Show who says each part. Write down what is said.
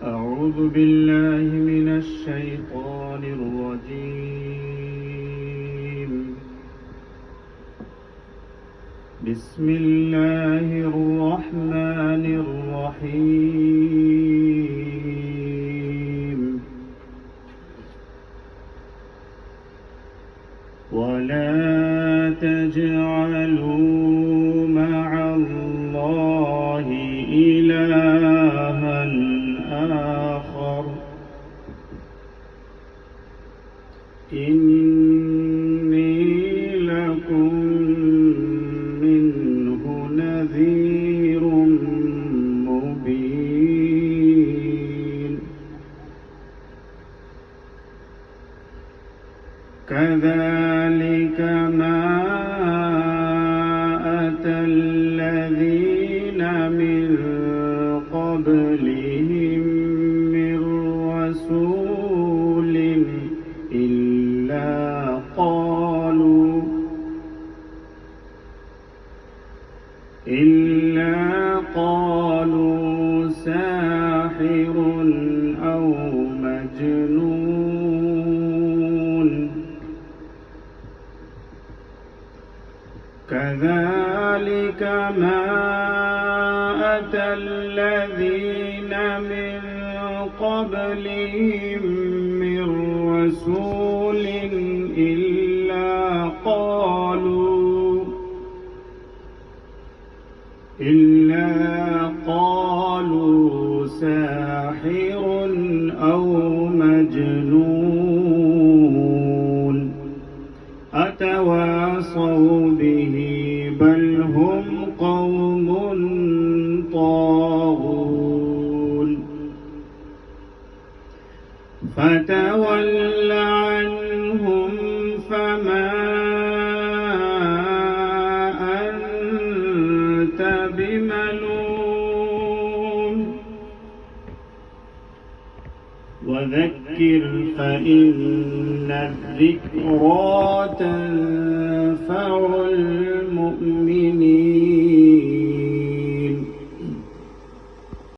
Speaker 1: أعوذ بالله من الشيطان الرجيم. بسم الله الرحمن الرحيم. ولا تجعلوا مع الله إلها آخر إني لكم منه نذير مبين. كذلك ما أتى الذين من قبلهم من رسول إلا قالوا ساحر أو مجنون. كذلك ما أتى الذين من قبلهم من رسول إلا قالوا ساحر أو مجنون أتواصوا به بل هم قوم طاغون. فتول عنهم فما أنت بملوم وذكر فإن الذكرى تنفع المؤمنين.